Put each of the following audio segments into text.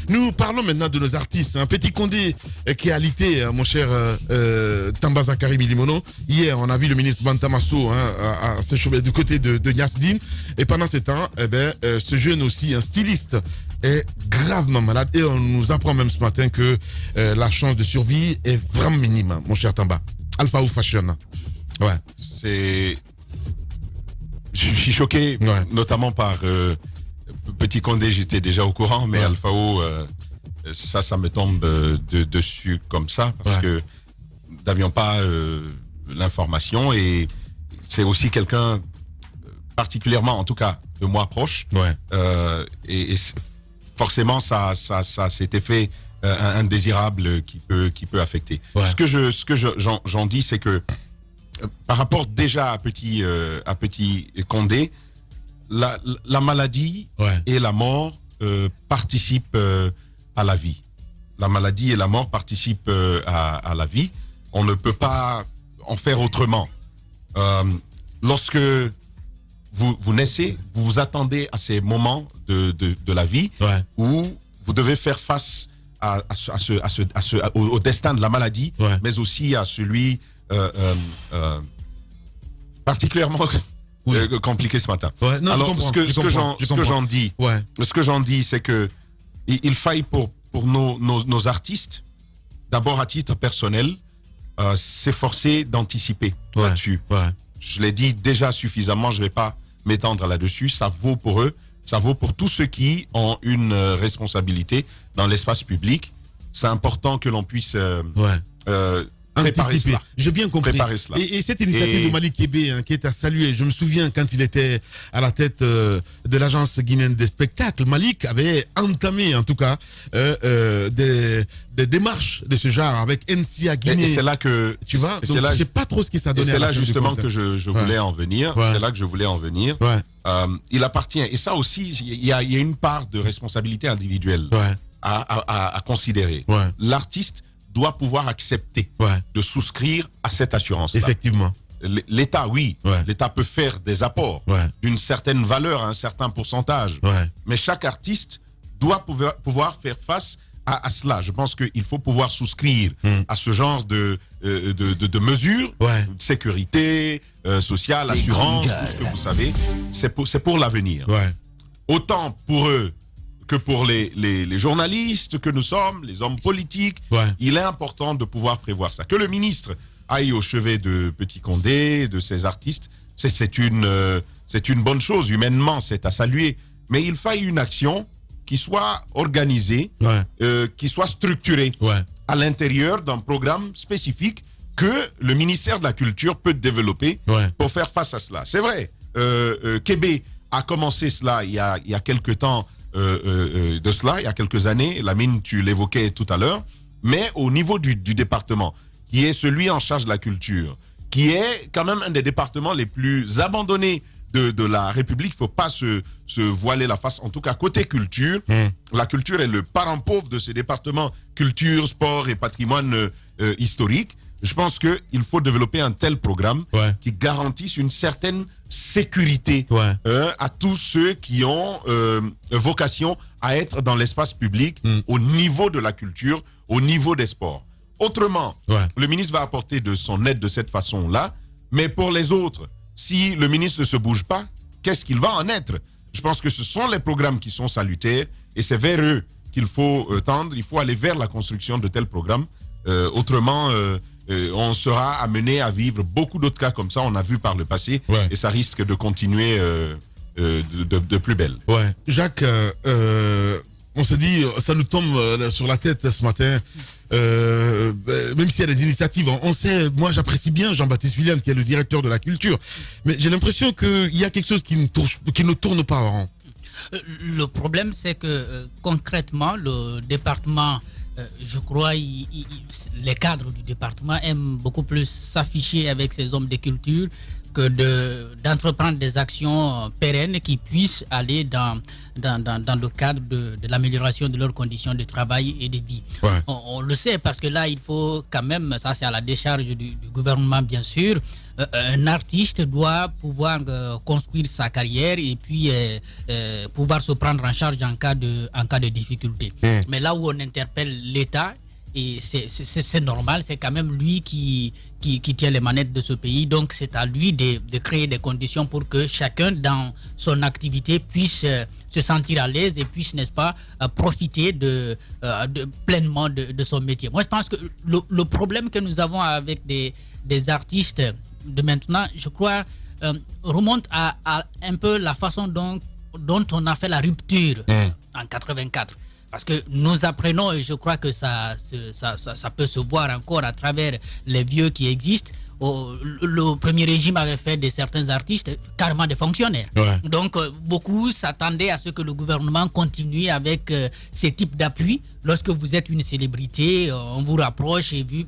Nous parlons maintenant de nos artistes. Un petit Condé qui a alité, mon cher Tamba Zakari Milimono. Hier, on a vu le ministre Bantamasso à du côté de Niasdine. Et pendant ce temps, ce jeune aussi, un styliste, est gravement malade. Et on nous apprend même ce matin que la chance de survie est vraiment minime, mon cher Tamba. Alpha ou Fashion. Ouais. Je suis choqué, ouais, notamment par Petit Condé, j'étais déjà au courant, mais ouais, Alphao, ça me tombe dessus comme ça, parce ouais, que nous n'avions pas l'information, et c'est aussi quelqu'un particulièrement, en tout cas, de moi proche, ouais, et forcément, ça s'est effet indésirable qui peut affecter. Ouais. Ce que j'en dis, c'est que par rapport déjà à Petit Condé, la maladie ouais, et la mort participent à la vie. La maladie et la mort participent à la vie. On ne peut pas en faire autrement. Lorsque vous naissez, vous vous attendez à ces moments de la vie ouais, où vous devez faire face au destin de la maladie, ouais, mais aussi à celui particulièrement oui, compliqué ce matin. Ouais, non, alors, ce que j'en dis, c'est que il faille pour nos artistes, d'abord à titre personnel, s'efforcer d'anticiper ouais, là-dessus. Ouais. Je l'ai dit déjà suffisamment, je ne vais pas m'étendre là-dessus. Ça vaut pour eux, ça vaut pour tous ceux qui ont une responsabilité dans l'espace public. C'est important que l'on puisse préparer cela. J'ai bien compris. Et cette initiative de Malik Kébé qui est à saluer, je me souviens quand il était à la tête de l'agence guinéenne des spectacles, Malik avait entamé en tout cas des démarches de ce genre avec NCA Guinée. Et c'est là que tu vois, donc je sais pas trop ce que ça donnait. C'est là justement que je voulais en venir. Ouais. C'est là que je voulais en venir. Ouais. Il appartient, et ça aussi, il y a une part de responsabilité individuelle ouais, à considérer. Ouais. L'artiste doit pouvoir accepter ouais, de souscrire à cette assurance-là. Effectivement. L'État, oui, ouais, l'État peut faire des apports ouais, d'une certaine valeur, à un certain pourcentage. Ouais. Mais chaque artiste doit pouvoir faire face à cela. Je pense qu'il faut pouvoir souscrire à ce genre de mesures, ouais, de sécurité sociale, assurance, tout ce que vous savez. C'est pour l'avenir. Ouais. Autant pour eux que pour les journalistes que nous sommes, les hommes politiques, ouais, il est important de pouvoir prévoir ça. Que le ministre aille au chevet de Petit Condé, de ces artistes, c'est une bonne chose. Humainement, c'est à saluer. Mais il faille une action qui soit organisée, ouais, qui soit structurée ouais, à l'intérieur d'un programme spécifique que le ministère de la Culture peut développer ouais, pour faire face à cela. C'est vrai, Kébé a commencé cela il y a quelques temps, de cela, il y a quelques années. Lamine, tu l'évoquais tout à l'heure, mais au niveau du département, qui est celui en charge de la culture, qui est quand même un des départements les plus abandonnés de la République. Il ne faut pas se voiler la face, en tout cas côté culture. La culture est le parent pauvre de ce département culture, sport et patrimoine historique. Je pense qu'il faut développer un tel programme ouais, qui garantisse une certaine sécurité ouais, à tous ceux qui ont vocation à être dans l'espace public au niveau de la culture, au niveau des sports. Autrement, ouais, le ministre va apporter de son aide de cette façon-là, mais pour les autres, si le ministre ne se bouge pas, qu'est-ce qu'il va en être? Je pense que ce sont les programmes qui sont salutaires et c'est vers eux qu'il faut tendre. Il faut aller vers la construction de tels programmes. Autrement, on sera amené à vivre beaucoup d'autres cas comme ça, on a vu par le passé, ouais, et ça risque de continuer de plus belle. Ouais. Jacques, on se dit, ça nous tombe sur la tête ce matin, même s'il y a des initiatives, on sait, moi j'apprécie bien Jean-Baptiste William qui est le directeur de la culture, mais j'ai l'impression qu'il y a quelque chose qui ne tourne pas en rond. Le problème c'est que concrètement le département, je crois, les cadres du département aiment beaucoup plus s'afficher avec ces hommes de culture d'entreprendre des actions pérennes qui puissent aller dans le cadre de l'amélioration de leurs conditions de travail et de vie. Ouais. On le sait parce que là, il faut quand même, ça c'est à la décharge du gouvernement bien sûr, un artiste doit pouvoir construire sa carrière et puis pouvoir se prendre en charge en cas de difficulté. Mais là où on interpelle l'État, et c'est normal, c'est quand même lui qui tient les manettes de ce pays, donc c'est à lui de créer des conditions pour que chacun dans son activité puisse se sentir à l'aise et puisse, n'est-ce pas, profiter pleinement de son métier. Moi je pense que le problème que nous avons avec des artistes de maintenant, je crois, remonte à un peu la façon dont on a fait la rupture en 84. Parce que nous apprenons, et je crois que ça peut se voir encore à travers les vieux qui existent. Le premier régime avait fait de certains artistes carrément des fonctionnaires. Ouais. Donc, beaucoup s'attendaient à ce que le gouvernement continue avec ces types d'appui. Lorsque vous êtes une célébrité, on vous rapproche et puis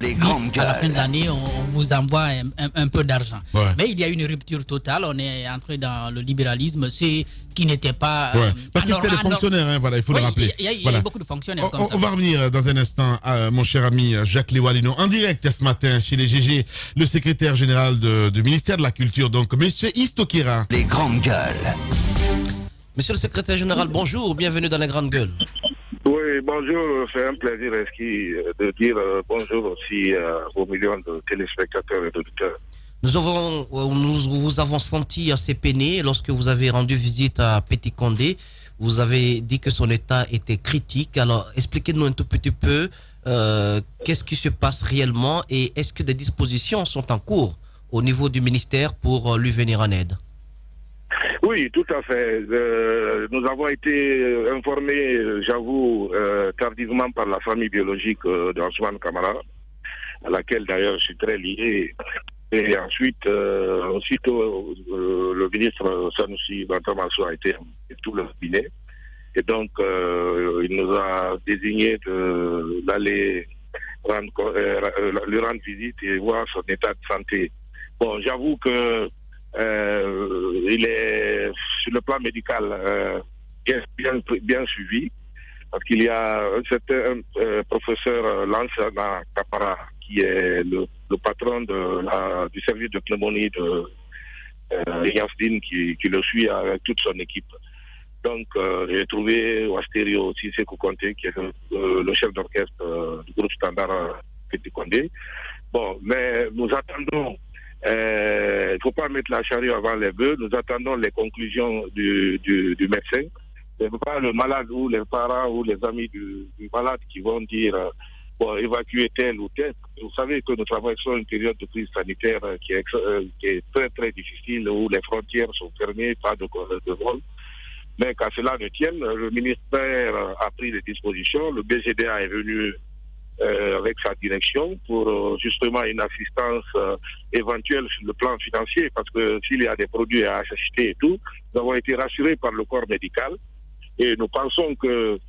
à la fin de l'année, on vous envoie un peu d'argent. Ouais. Mais il y a une rupture totale. On est entré dans le libéralisme, qui n'était pas... Ouais. Parce que c'était des fonctionnaires, hein, voilà, il faut le rappeler. Il y a beaucoup de fonctionnaires comme ça. On va revenir dans un instant à mon cher ami Jacques Lewalino, en direct ce matin chez les GG, le secrétaire général du ministère de la Culture, donc Monsieur Istokira. Les grandes gueules. Monsieur le secrétaire général, bonjour, bienvenue dans les grandes gueules. Oui, bonjour, c'est un plaisir de dire bonjour aussi aux millions de téléspectateurs et d'auditeurs. Nous vous avons senti assez peiné lorsque vous avez rendu visite à Petit Condé. Vous avez dit que son état était critique. Alors, expliquez-nous un tout petit peu qu'est-ce qui se passe réellement et est-ce que des dispositions sont en cours au niveau du ministère pour lui venir en aide? Oui, tout à fait. Nous avons été informés, j'avoue, tardivement par la famille biologique d'Ousmane Camara, à laquelle d'ailleurs je suis très lié. Et ensuite, aussitôt, le ministre Sanoussi Bantamasso a été tout le cabinet. Et donc, il nous a désigné d'aller lui rendre visite et voir son état de santé. Bon, j'avoue que il est, sur le plan médical, bien suivi. Parce qu'il y a un certain professeur Lansana Kapara, qui est le patron du service de pneumonie de Yasdine, qui le suit avec toute son équipe. Donc, j'ai trouvé Wastério aussi, Sekou Konté, qui est le chef d'orchestre du groupe standard Petit Condé. Bon, mais nous attendons, il ne faut pas mettre la charrue avant les bœufs, nous attendons les conclusions du médecin. Ce n'est pas le malade ou les parents ou les amis du malade qui vont dire évacuer tel ou tel. Vous savez que nous traversons une période de crise sanitaire qui est très très difficile, où les frontières sont fermées, pas de vol. Mais qu'à cela ne tienne, le ministère a pris des dispositions. Le BGDA est venu avec sa direction pour justement une assistance éventuelle sur le plan financier, parce que s'il y a des produits à acheter et tout, nous avons été rassurés par le corps médical. Et nous pensons que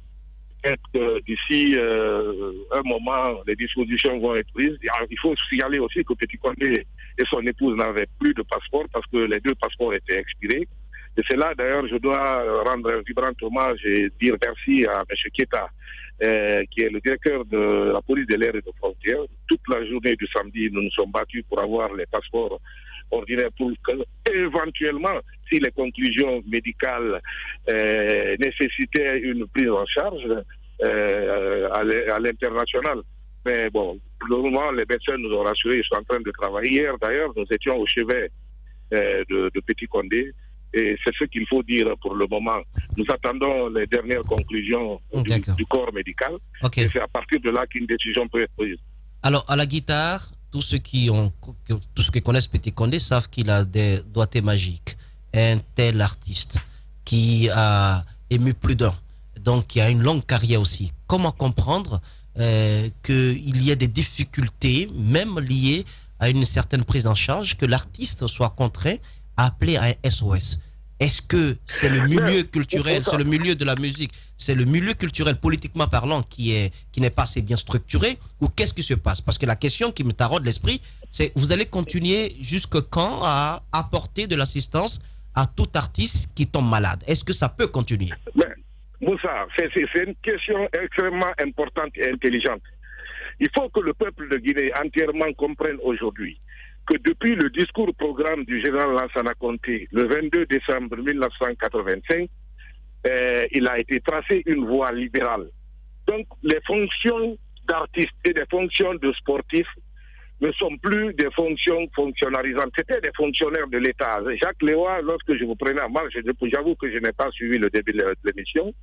d'ici un moment, les dispositions vont être prises. Il faut signaler aussi que Petit Condé et son épouse n'avaient plus de passeport parce que les 2 passeports étaient expirés. Et c'est là, d'ailleurs, je dois rendre un vibrant hommage et dire merci à M. Keta, qui est le directeur de la police de l'air et des frontières. Toute la journée du samedi, nous nous sommes battus pour avoir les passeports ordinaires pour que, éventuellement, si les conclusions médicales nécessitaient une prise en charge à l'international. Mais bon, pour le moment, les médecins nous ont rassurés, ils sont en train de travailler. Hier, d'ailleurs, nous étions au chevet de Petit Condé. Et c'est ce qu'il faut dire pour le moment. Nous attendons les dernières conclusions du corps médical. Okay. Et c'est à partir de là qu'une décision peut être prise. Alors, à la guitare, tous ceux qui connaissent Petit Condé savent qu'il a des doigtés magiques. Un tel artiste qui a ému plus d'un, donc qui a une longue carrière aussi. Comment comprendre qu'il y ait des difficultés, même liées à une certaine prise en charge, que l'artiste soit contraint à appeler à un SOS? Est-ce que c'est le milieu culturel, c'est le milieu de la musique, c'est le milieu culturel politiquement parlant qui n'est pas assez bien structuré, ou qu'est-ce qui se passe? Parce que la question qui me taraude l'esprit, c'est vous allez continuer jusque quand à apporter de l'assistance à tout artiste qui tombe malade? Est-ce que ça peut continuer? Moussa, c'est une question extrêmement importante et intelligente. Il faut que le peuple de Guinée entièrement comprenne aujourd'hui que depuis le discours-programme du général Lansana Conté, le 22 décembre 1985, il a été tracé une voie libérale. Donc, les fonctions d'artistes et des fonctions de sportifs ne sont plus des fonctions fonctionnarisantes. C'était des fonctionnaires de l'État. Jacques Léoy, lorsque je vous prenais en marche, j'avoue que je n'ai pas suivi le début de l'émission,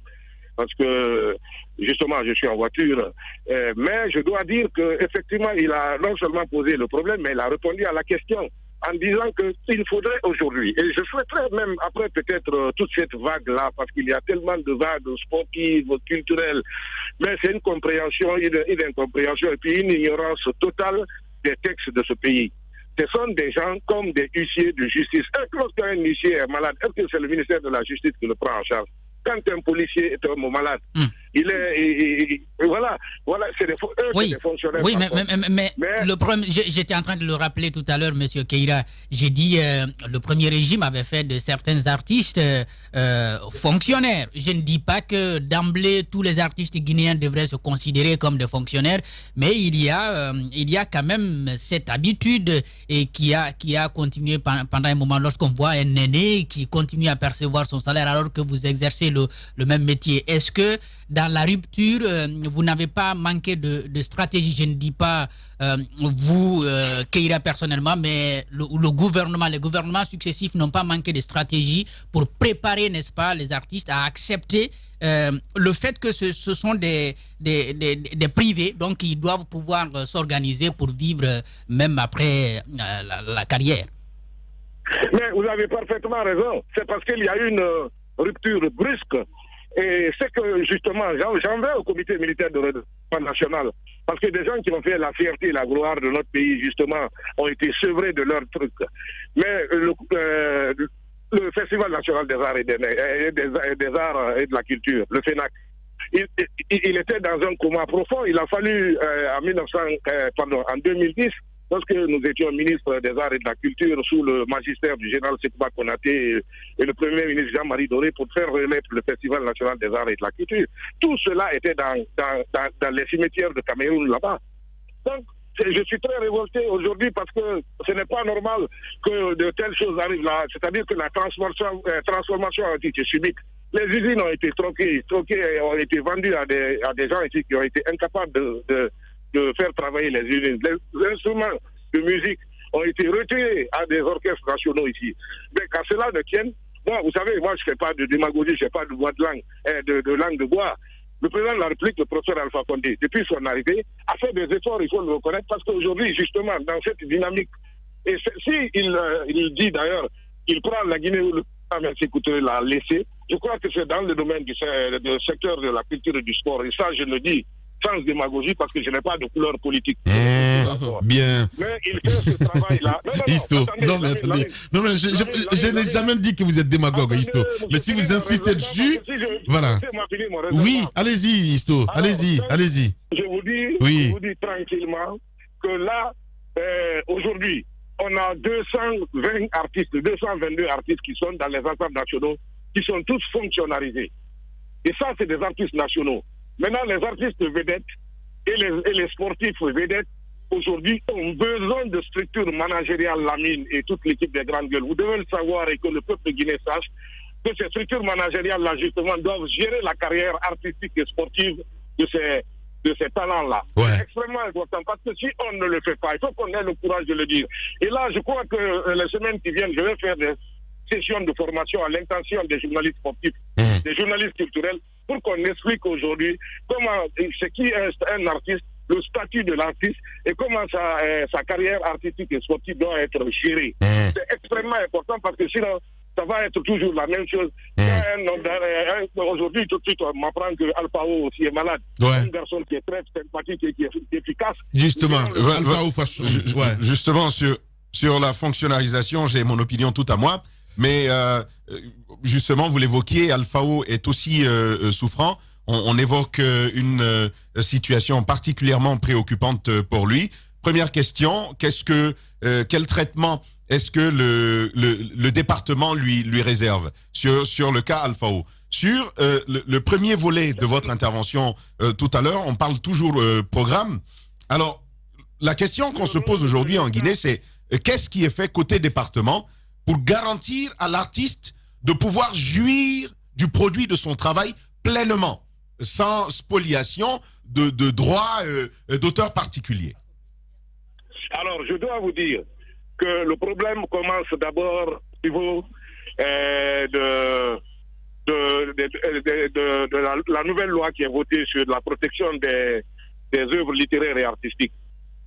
parce que justement je suis en voiture, mais je dois dire qu'effectivement il a non seulement posé le problème, mais il a répondu à la question en disant qu'il faudrait aujourd'hui, et je souhaiterais même après peut-être toute cette vague-là, parce qu'il y a tellement de vagues sportives, culturelles, mais c'est une compréhension, une incompréhension et puis une ignorance totale des textes de ce pays. Ce sont des gens comme des huissiers de justice. Est-ce que lorsqu'un huissier est malade, est-ce que c'est le ministère de la Justice qui le prend en charge? Quand un policier est un mot malade, voilà, c'est des fonctionnaires. Oui, mais le problème, j'étais en train de le rappeler tout à l'heure, Monsieur Keïra. J'ai dit le premier régime avait fait de certains artistes fonctionnaires. Je ne dis pas que d'emblée tous les artistes guinéens devraient se considérer comme des fonctionnaires, mais il y a quand même cette habitude et qui a continué pendant un moment. Lorsqu'on voit un aîné qui continue à percevoir son salaire alors que vous exercez le même métier, est-ce que dans la rupture, vous n'avez pas manqué de stratégie? Je ne dis pas vous, Keïra personnellement, mais le gouvernement, les gouvernements successifs n'ont pas manqué de stratégie pour préparer, n'est-ce pas, les artistes à accepter le fait que ce sont des privés, donc ils doivent pouvoir s'organiser pour vivre même après la carrière. Mais vous avez parfaitement raison. C'est parce qu'il y a une rupture brusque. Et c'est que justement, j'en veux au comité militaire de redressement national, parce que des gens qui ont fait la fierté et la gloire de notre pays, justement, ont été sevrés de leur truc. Mais le Festival national des arts et des arts et de la culture, le FENAC, il était dans un coma profond. Il a fallu en 2010, lorsque nous étions ministres des Arts et de la Culture sous le magistère du général Sekouba Konaté et le Premier ministre Jean-Marie Doré pour faire renaître le Festival national des Arts et de la Culture. Tout cela était dans les cimetières de Cameroun là-bas. Donc, je suis très révolté aujourd'hui parce que ce n'est pas normal que de telles choses arrivent là. C'est-à-dire que la transformation a été subique. Les usines ont été troquées ont été vendues à des gens ici qui ont été incapables de faire travailler les usines. Les instruments de musique ont été retirés à des orchestres nationaux ici. Mais qu'à cela ne tienne, vous savez, moi je ne fais pas de démagogie, je ne fais pas de bois de langue, de langue de bois. Le président de la République, le professeur Alpha Condé, depuis son arrivée, a fait des efforts, il faut le reconnaître, parce qu'aujourd'hui, justement, dans cette dynamique, et il dit d'ailleurs, il prend la Guinée où le président Sékou Touré l'a laissé, je crois que c'est dans le domaine du secteur de la culture et du sport, et ça je le dis sans démagogie parce que je n'ai pas de couleur politique. Bien. Mais il fait ce travail-là. Isto, attendez. Non, mais je n'ai jamais dit que vous êtes démagogue, Isto. Mais si vous insistez dessus, voilà. Oui, allez-y, Isto. Allez-y. Je vous dis tranquillement que là, aujourd'hui, on a 222 artistes qui sont dans les ensembles nationaux, qui sont tous fonctionnalisés. Et ça, c'est des artistes nationaux. Maintenant, les artistes vedettes et les sportifs vedettes, aujourd'hui, ont besoin de structures managériales, la mine et toute l'équipe des grandes gueules. Vous devez le savoir et que le peuple guinéen sache que ces structures managériales-là, justement, doivent gérer la carrière artistique et sportive de ces talents-là. Ouais. C'est extrêmement important parce que si on ne le fait pas, il faut qu'on ait le courage de le dire. Et là, je crois que les semaines qui viennent, je vais faire des sessions de formation à l'intention des journalistes sportifs, des journalistes culturels, pour qu'on explique aujourd'hui comment ce qui est un artiste, le statut de l'artiste et comment sa carrière artistique et sportive doit être gérée. C'est extrêmement important parce que sinon, ça va être toujours la même chose. Aujourd'hui, tout de suite, on m'apprend que Alpao aussi est malade. Ouais. Un garçon qui est très sympathique et qui est efficace. Justement, justement sur la fonctionnalisation, j'ai mon opinion tout à moi. Mais justement, vous l'évoquiez, Alphao est aussi souffrant. On évoque une situation particulièrement préoccupante pour lui. Première question, quel traitement est-ce que le département lui réserve sur le cas Alphao? Sur le premier volet de votre intervention tout à l'heure, on parle toujours programme. Alors, la question qu'on se pose aujourd'hui en Guinée, c'est qu'est-ce qui est fait côté département pour garantir à l'artiste de pouvoir jouir du produit de son travail pleinement, sans spoliation de droits d'auteur particuliers? Alors, je dois vous dire que le problème commence d'abord au niveau de la nouvelle loi qui est votée sur la protection des œuvres littéraires et artistiques.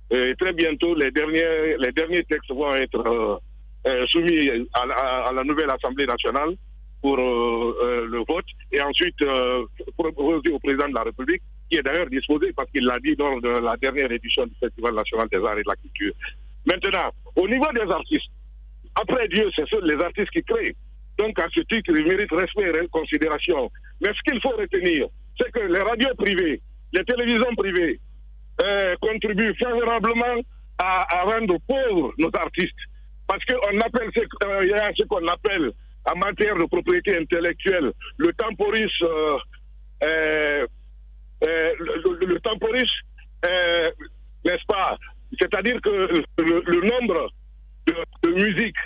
Très bientôt, les derniers textes vont être soumis à la nouvelle Assemblée nationale pour le vote et ensuite proposé au président de la République, qui est d'ailleurs disposé parce qu'il l'a dit lors de la dernière édition du Festival national des arts et de la culture. Maintenant, au niveau des artistes, après Dieu, c'est les artistes qui créent. Donc, à ce titre, ils méritent respect et considération. Mais ce qu'il faut retenir, c'est que les radios privées, les télévisions privées contribuent favorablement à rendre pauvres nos artistes. Parce qu'il y a ce qu'on appelle, en matière de propriété intellectuelle, le temporisme, n'est-ce pas? C'est-à-dire que le nombre de musiques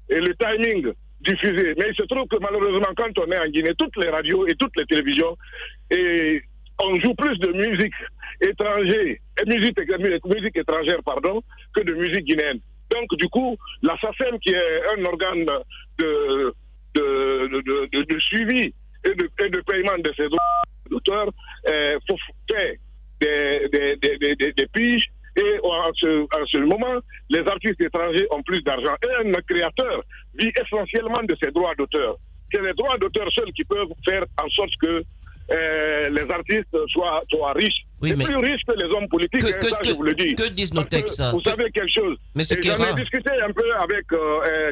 et le timing diffusé. Mais il se trouve que malheureusement, quand on est en Guinée, toutes les radios et toutes les télévisions, et on joue plus de musique étrangère, musique étrangère, que de musique guinéenne. Donc, du coup, la SACEM, qui est un organe de suivi et de paiement de ces droits d'auteur, fait des piges. Et en ce moment, les artistes étrangers ont plus d'argent. Et un créateur vit essentiellement de ses droits d'auteur. C'est les droits d'auteur seuls qui peuvent faire en sorte que les artistes soient riches. Oui, plus riches que les hommes politiques, ça je vous le dis. Que disent nos textes? Vous savez quelque chose? J'en ai discuté un peu avec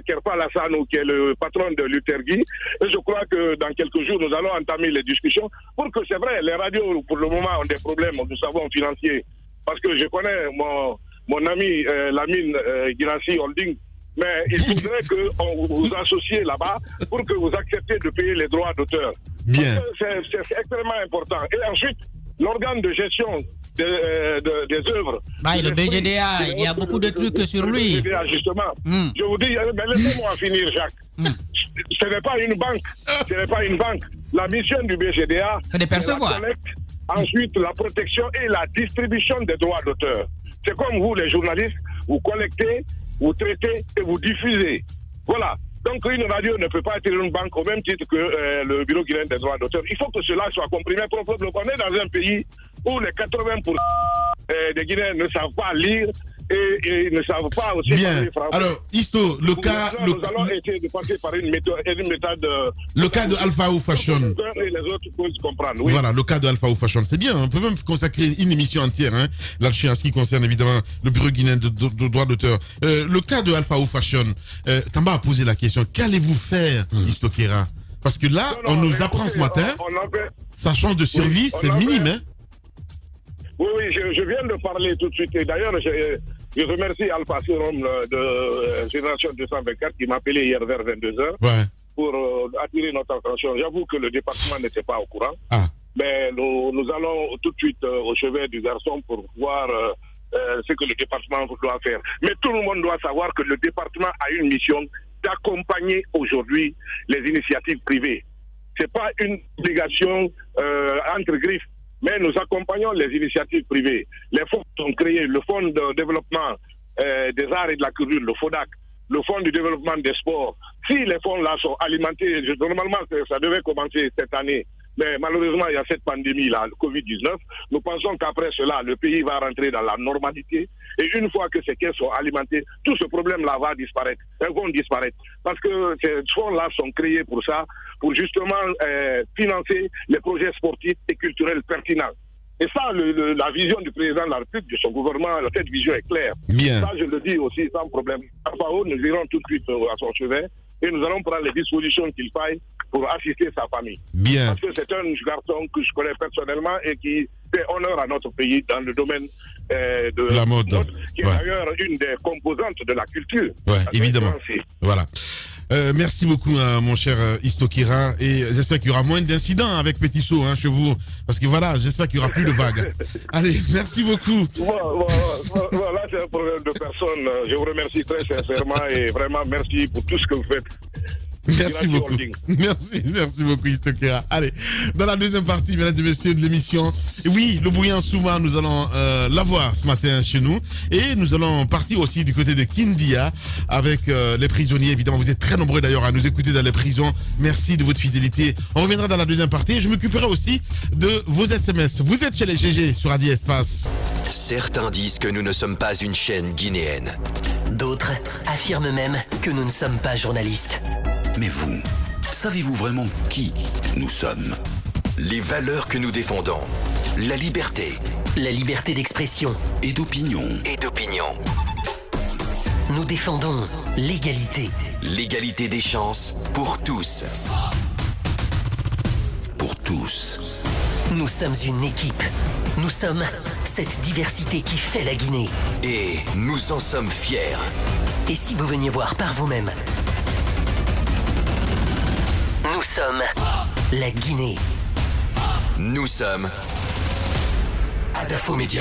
Kerpa Lassanou, qui est le patron de Lutergui, et je crois que dans quelques jours, nous allons entamer les discussions pour que, c'est vrai, les radios, pour le moment, ont des problèmes, nous savons, financiers. Parce que je connais mon ami Lamine Guinassi Holding, mais il faudrait qu'on vous associe là-bas pour que vous acceptiez de payer les droits d'auteur. Bien. C'est extrêmement important. Et ensuite, l'organe de gestion des œuvres. Le BGDA, il y a beaucoup de trucs sur lui. Le BGDA, justement. Je vous dis, mais laissez-moi finir, Jacques. Ce n'est pas une banque. Ce n'est pas une banque. La mission du BGDA, c'est de percevoir. La collecte, ensuite, la protection et la distribution des droits d'auteur. C'est comme vous, les journalistes, vous collectez, vous traitez et vous diffusez. Voilà. Donc, une radio ne peut pas être une banque au même titre que le Bureau guinéen des droits d'auteur. Il faut que cela soit compris. Mais on est dans un pays où les 80% des Guinéens ne savent pas lire et ne savent pas aussi parler français. Alors, Isto, nous allons essayer de passer par une méthode. Le cas de Alphao Fashion. Et les autres peuvent comprendre. Oui. Voilà, le cas de Alphao Fashion. C'est bien, on peut même consacrer une émission entière là-dessus en ce qui concerne évidemment le Bureau guinéen de droits d'auteur. Le cas de Alphao Fashion, Tamba a posé la question, qu'allez-vous faire, Isto Kera? Parce que là, on nous apprend ce matin, sa chance de survie, c'est minime. Oui, je viens de parler tout de suite. Et d'ailleurs, je remercie Alpha Serum de Génération 224 qui m'a appelé hier vers 22h pour attirer notre attention. J'avoue que le département n'était pas au courant. Mais nous allons tout de suite au chevet du garçon pour voir ce que le département doit faire. Mais tout le monde doit savoir que le département a une mission d'accompagner aujourd'hui les initiatives privées. Ce n'est pas une obligation entre griffes. Mais nous accompagnons les initiatives privées. Les fonds sont créés, le Fonds de développement des arts et de la culture, le FODAC, le Fonds du développement des sports. Si les fonds-là sont alimentés, normalement ça devait commencer cette année, mais malheureusement il y a cette pandémie-là, le Covid-19, nous pensons qu'après cela, le pays va rentrer dans la normalité et une fois que ces caisses sont alimentées, tout ce problème-là va disparaître. Elles vont disparaître. Parce que ces fonds-là sont créés pour ça, pour justement financer les projets sportifs et culturels pertinents. Et ça, la vision du président de la République, de son gouvernement, cette vision est claire. Bien. Ça, je le dis aussi sans problème. À FAO, nous irons tout de suite à son chevet et nous allons prendre les dispositions qu'il faille pour assister sa famille. Bien. Parce que c'est un garçon que je connais personnellement et qui fait honneur à notre pays dans le domaine de la mode, qui est d'ailleurs une des composantes de la culture. Ouais, évidemment. Voilà. Merci beaucoup, mon cher Istokira, et j'espère qu'il y aura moins d'incidents avec Petit Saut chez vous, parce que voilà, j'espère qu'il n'y aura plus de vagues. Allez, merci beaucoup. Voilà, c'est un problème de personne. Je vous remercie très sincèrement et vraiment merci pour tout ce que vous faites. Merci beaucoup. Merci beaucoup, Istokira. Allez, dans la deuxième partie, mesdames et messieurs, de l'émission, oui, le bouillant Souma, nous allons l'avoir ce matin chez nous. Et nous allons partir aussi du côté de Kindia avec les prisonniers. Évidemment, vous êtes très nombreux d'ailleurs à nous écouter dans les prisons. Merci de votre fidélité. On reviendra dans la deuxième partie et je m'occuperai aussi de vos SMS. Vous êtes chez les GG sur Radio Espace. Certains disent que nous ne sommes pas une chaîne guinéenne. D'autres affirment même que nous ne sommes pas journalistes. Mais vous, savez-vous vraiment qui nous sommes? Les valeurs que nous défendons. La liberté. La liberté d'expression. Et d'opinion. Nous défendons l'égalité. L'égalité des chances pour tous. Pour tous. Nous sommes une équipe. Nous sommes cette diversité qui fait la Guinée. Et nous en sommes fiers. Et si vous veniez voir par vous-même? Nous sommes la Guinée. Nous sommes Adafo Média.